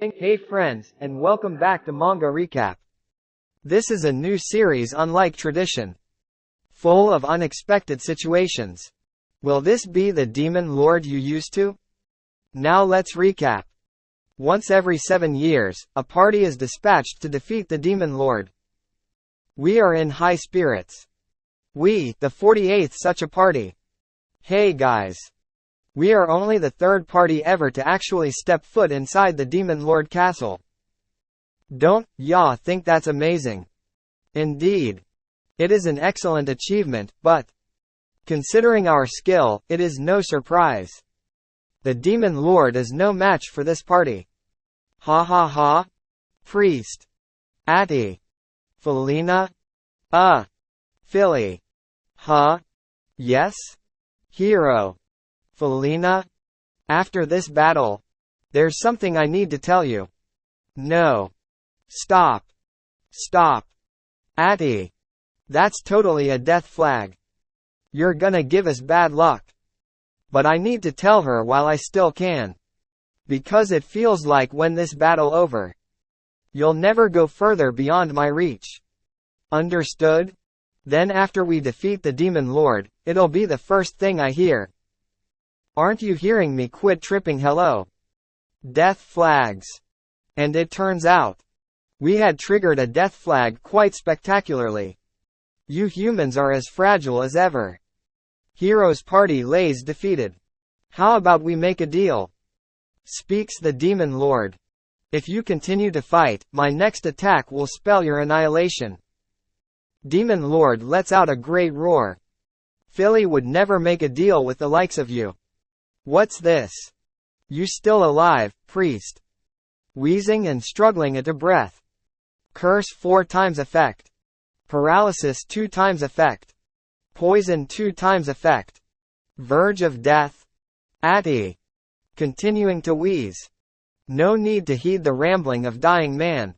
Hey friends, and welcome back to Manga Recap. This is a new series unlike tradition, full of unexpected situations. Will this be the demon lord you used to? Now let's recap. Once every 7 years, a party is dispatched to defeat the demon lord. We are in high spirits. We, the 48th such a party. Hey guys. We are only the third party ever to actually step foot inside the Demon Lord Castle. Don't ya think that's amazing? Indeed. It is an excellent achievement, but considering our skill, it is no surprise. The Demon Lord is no match for this party. Ha ha ha. Priest. Atty. Felina? Philly. Huh? Yes? Hero. Felina? After this battle, there's something I need to tell you. No. Stop. Stop. Atty. That's totally a death flag. You're gonna give us bad luck. But I need to tell her while I still can. Because it feels like when this battle over, you'll never go further beyond my reach. Understood? Then after we defeat the Demon Lord, it'll be the first thing I hear. Aren't you hearing me? Quit tripping. Hello. Death flags. And it turns out, we had triggered a death flag quite spectacularly. You humans are as fragile as ever. Hero's party lays defeated. How about we make a deal? Speaks the Demon Lord. If you continue to fight, my next attack will spell your annihilation. Demon Lord lets out a great roar. Philly would never make a deal with the likes of you. What's this? You still alive, priest? Wheezing and struggling at a breath. Curse 4 times effect. Paralysis 2 times effect. Poison 2 times effect. Verge of death. Atty. Continuing to wheeze. No need to heed the rambling of dying man.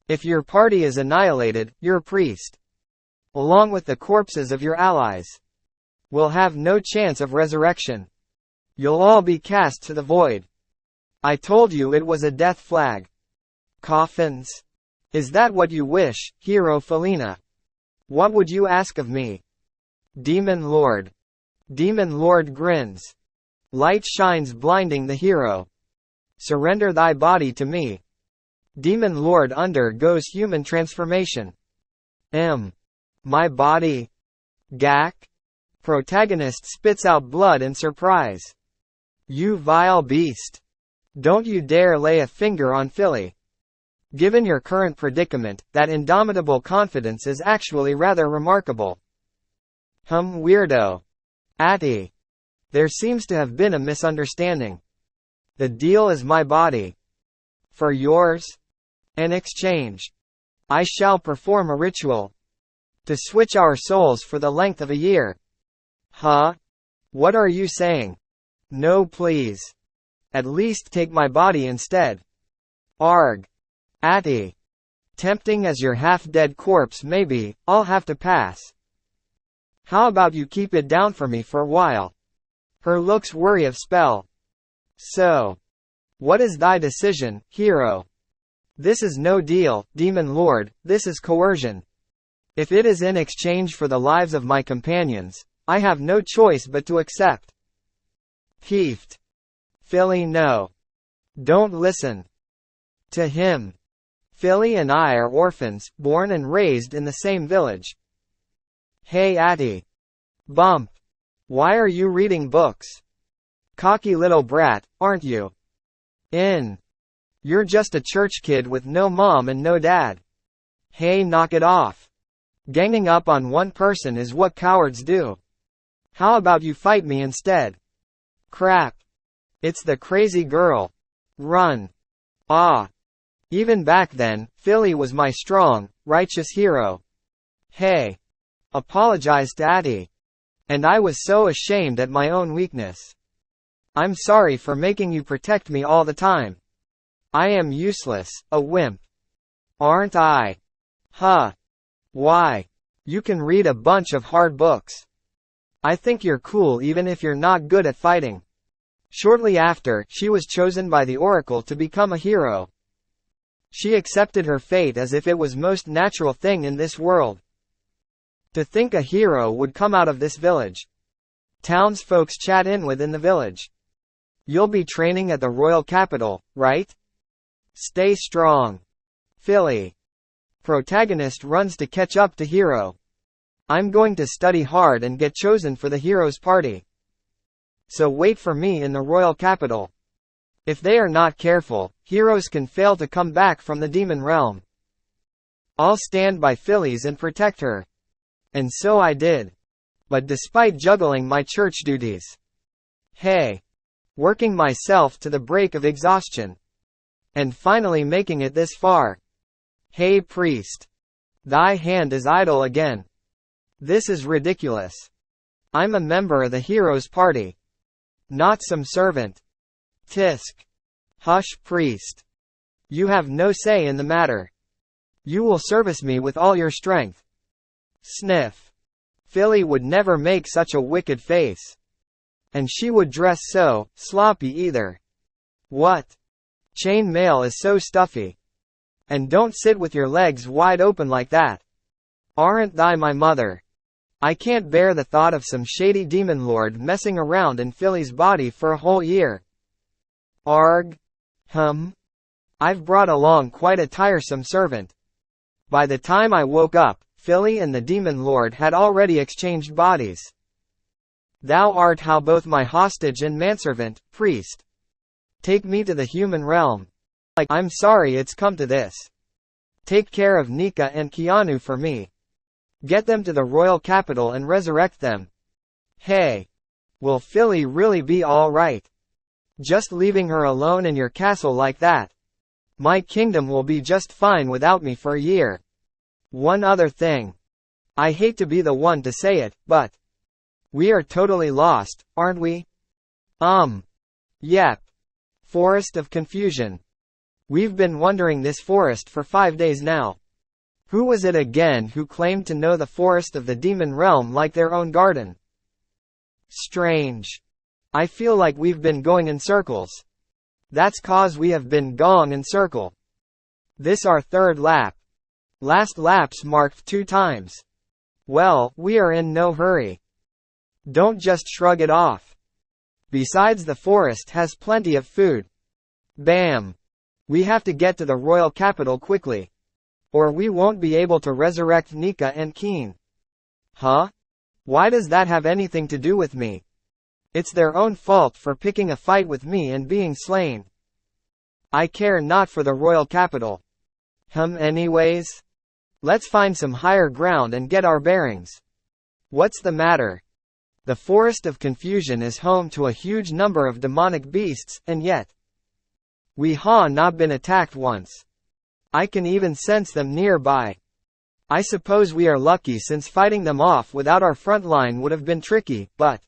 If your party is annihilated, your priest, along with the corpses of your allies, will have no chance of resurrection. You'll all be cast to the void. I told you it was a death flag. Coffins? Is that what you wish, Hero Felina? What would you ask of me? Demon Lord. Demon Lord grins. Light shines blinding the hero. Surrender thy body to me. Demon Lord undergoes human transformation. My body? Gak? Protagonist spits out blood in surprise. You vile beast. Don't you dare lay a finger on Philly. Given your current predicament, that indomitable confidence is actually rather remarkable. Weirdo. Atty. There seems to have been a misunderstanding. The deal is my body. For yours? In exchange, I shall perform a ritual to switch our souls for the length of a year. Huh? What are you saying? No please. At least take my body instead. Arg. Atty. Tempting as your half-dead corpse may be, I'll have to pass. How about you keep it down for me for a while? Her looks worry of spell. So. What is thy decision, hero? This is no deal, Demon Lord, this is coercion. If it is in exchange for the lives of my companions, I have no choice but to accept. Peeved. Philly, no. Don't listen to him. Philly and I are orphans, born and raised in the same village. Hey Atty. Bump. Why are you reading books? Cocky little brat, aren't you? You're just a church kid with no mom and no dad. Hey, knock it off. Ganging up on one person is what cowards do. How about you fight me instead? Crap. It's the crazy girl. Run. Even back then, Philly was my strong, righteous hero. Hey. Apologize to Atty. And I was so ashamed at my own weakness. I'm sorry for making you protect me all the time. I am useless, a wimp. Aren't I? Huh. Why? You can read a bunch of hard books. I think you're cool even if you're not good at fighting. Shortly after, she was chosen by the oracle to become a hero. She accepted her fate as if it was most natural thing in this world. To think a hero would come out of this village. Townsfolks chat in within the village. You'll be training at the royal capital, right? Stay strong. Philly. Protagonist runs to catch up to hero. I'm going to study hard and get chosen for the hero's party. So wait for me in the royal capital. If they are not careful, heroes can fail to come back from the demon realm. I'll stand by Phillies and protect her. And so I did. But despite juggling my church duties, working myself to the break of exhaustion, and finally making it this far. Hey priest, thy hand is idle again. This is ridiculous. I'm a member of the hero's party, not some servant. Tisk. Hush, priest. You have no say in the matter. You will service me with all your strength. Sniff. Philly would never make such a wicked face. And she would dress so sloppy either. What? Chain mail is so stuffy. And don't sit with your legs wide open like that. Aren't thy my mother? I can't bear the thought of some shady demon lord messing around in Philly's body for a whole year. Arg. I've brought along quite a tiresome servant. By the time I woke up, Philly and the demon lord had already exchanged bodies. Thou art how both my hostage and manservant, priest. Take me to the human realm. I'm sorry it's come to this. Take care of Nika and Keanu for me. Get them to the royal capital and resurrect them. Hey. Will Philly really be alright? Just leaving her alone in your castle like that? My kingdom will be just fine without me for a year. One other thing. I hate to be the one to say it, but we are totally lost, aren't we? Yep. Forest of Confusion. We've been wandering this forest for 5 days now. Who was it again who claimed to know the forest of the demon realm like their own garden? Strange. I feel like we've been going in circles. That's 'cause we have been going in circle. This our third lap. Last laps marked 2 times. Well, we are in no hurry. Don't just shrug it off. Besides, the forest has plenty of food. Bam. We have to get to the royal capital quickly. Or we won't be able to resurrect Nika and Keen. Huh? Why does that have anything to do with me? It's their own fault for picking a fight with me and being slain. I care not for the royal capital. Anyways? Let's find some higher ground and get our bearings. What's the matter? The Forest of Confusion is home to a huge number of demonic beasts, and yet we have not been attacked once. I can even sense them nearby. I suppose we are lucky, since fighting them off without our front line would have been tricky, but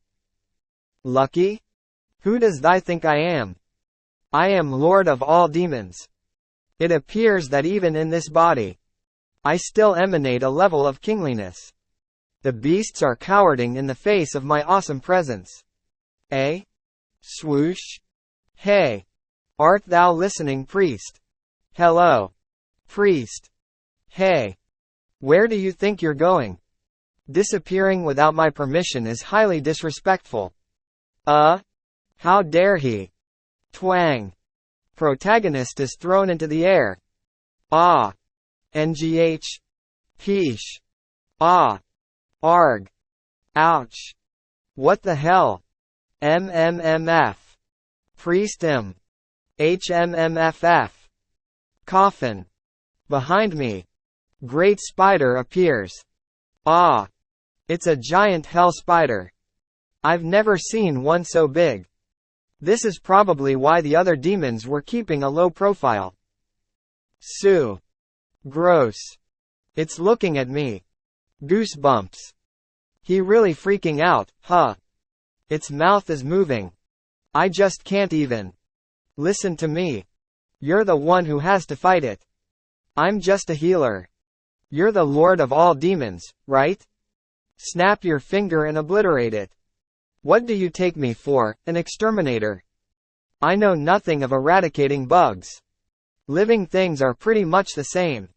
lucky? Who does thou think I am? I am Lord of all demons. It appears that even in this body, I still emanate a level of kingliness. The beasts are cowarding in the face of my awesome presence. Eh? Swoosh? Hey. Art thou listening, priest? Hello. Priest. Hey. Where do you think you're going? Disappearing without my permission is highly disrespectful. How dare he? Twang. Protagonist is thrown into the air. Ngh. Peesh. Arg. Ouch. What the hell? MMMF. Priest M. HMMFF. Coffin. Behind me. Great spider appears. It's a giant hell spider. I've never seen one so big. This is probably why the other demons were keeping a low profile. Sue. Gross. It's looking at me. Goosebumps. He really freaking out, huh? Its mouth is moving. I just can't even. Listen to me. You're the one who has to fight it. I'm just a healer. You're the lord of all demons, right? Snap your finger and obliterate it. What do you take me for, an exterminator? I know nothing of eradicating bugs. Living things are pretty much the same.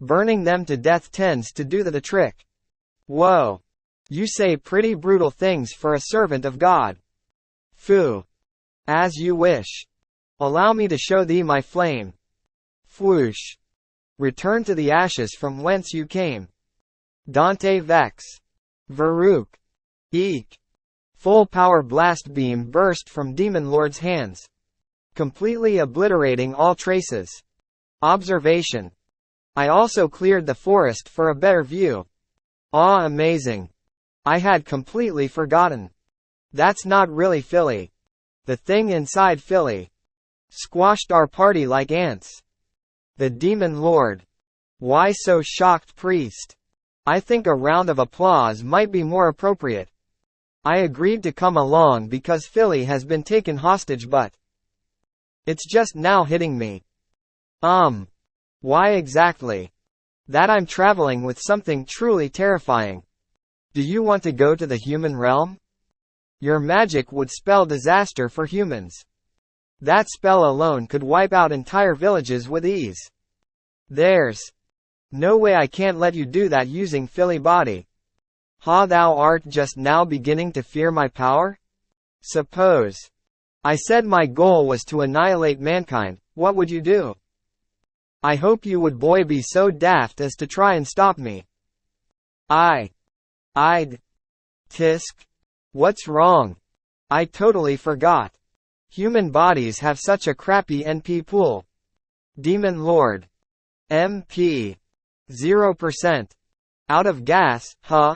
Burning them to death tends to do the trick. Whoa. You say pretty brutal things for a servant of God. Phew. As you wish. Allow me to show thee my flame. Whoosh. Return to the ashes from whence you came. Dante Vex. Varuk. Eek. Full power blast beam burst from Demon Lord's hands, completely obliterating all traces. Observation. I also cleared the forest for a better view. Aw, amazing. I had completely forgotten. That's not really Philly. The thing inside Philly squashed our party like ants. The Demon Lord. Why so shocked, priest? I think a round of applause might be more appropriate. I agreed to come along because Philly has been taken hostage, but it's just now hitting me. Why exactly? That I'm traveling with something truly terrifying. Do you want to go to the human realm? Your magic would spell disaster for humans. That spell alone could wipe out entire villages with ease. There's no way I can't let you do that using Philly body. Ha, thou art just now beginning to fear my power? Suppose I said my goal was to annihilate mankind, what would you do? I hope you would be so daft as to try and stop me. I'd. Tisk. What's wrong? I totally forgot. Human bodies have such a crappy NP pool. Demon Lord. MP. 0%. Out of gas, huh?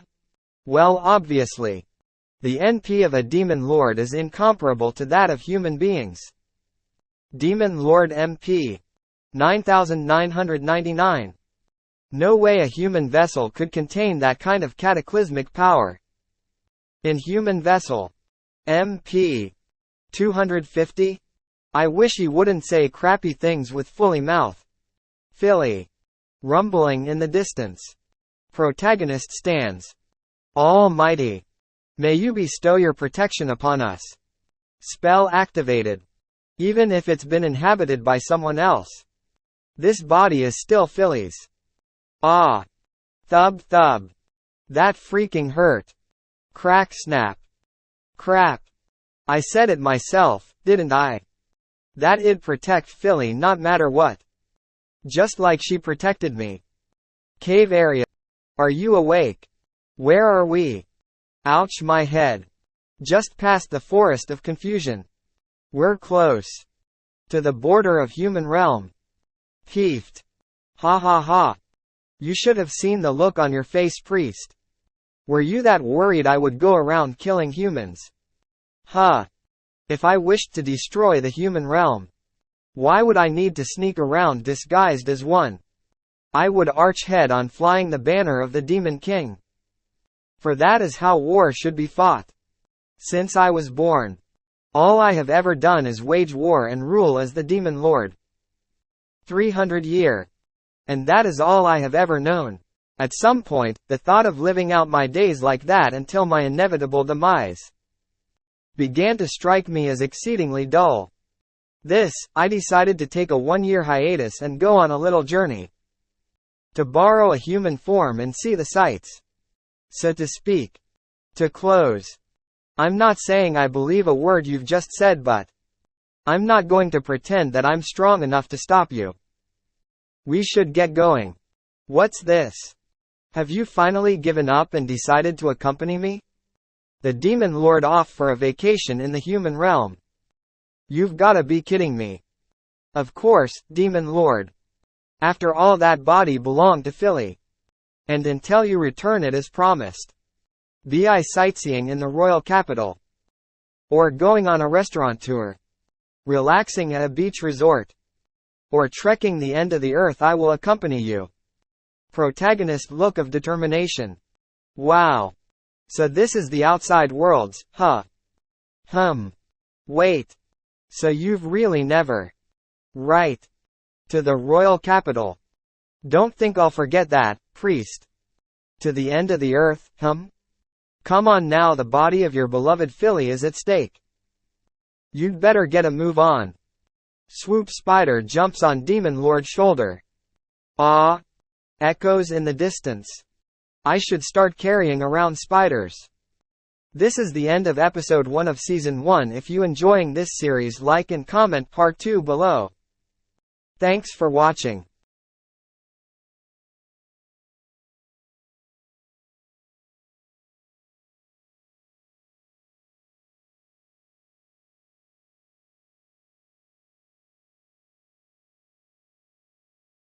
Well, obviously. The NP of a Demon Lord is incomparable to that of human beings. Demon Lord MP. 9999. No way a human vessel could contain that kind of cataclysmic power. Inhuman vessel. MP. 250? I wish he wouldn't say crappy things with fully mouth. Philly. Rumbling in the distance. Protagonist stands. Almighty. May you bestow your protection upon us. Spell activated. Even if it's been inhabited by someone else. This body is still Philly's. Ah. Thub thub. That freaking hurt. Crack snap. Crap. I said it myself, didn't I? That it'd protect Philly not matter what. Just like she protected me. Cave area. Are you awake? Where are we? Ouch, my head. Just past the forest of confusion. We're close. To the border of human realm. Peeved. Ha ha ha. You should have seen the look on your face, priest. Were you that worried I would go around killing humans? Huh. If I wished to destroy the human realm, why would I need to sneak around disguised as one? I would arch head on flying the banner of the Demon King. For that is how war should be fought. Since I was born, all I have ever done is wage war and rule as the Demon Lord. 300 year. And that is all I have ever known. At some point, the thought of living out my days like that until my inevitable demise began to strike me as exceedingly dull. I decided to take a 1-year hiatus and go on a little journey. To borrow a human form and see the sights. So to speak. To close. I'm not saying I believe a word you've just said, but I'm not going to pretend that I'm strong enough to stop you. We should get going. What's this? Have you finally given up and decided to accompany me? The Demon Lord off for a vacation in the human realm. You've gotta be kidding me. Of course, Demon Lord. After all, that body belonged to Philly. And until you return it as promised. Be I sightseeing in the royal capital. Or going on a restaurant tour. Relaxing at a beach resort. Or trekking the end of the earth, I will accompany you. Protagonist look of determination. Wow. So this is the outside worlds, huh? Wait. So you've really never. Right. To the royal capital. Don't think I'll forget that, priest. To the end of the earth, Come on now, the body of your beloved Philly is at stake. You'd better get a move on. Swoop Spider jumps on Demon Lord's shoulder. Ah! Echoes in the distance. I should start carrying around spiders. This is the end of episode 1 of season 1. If you enjoying this series, like and comment part 2 below. Thanks for watching.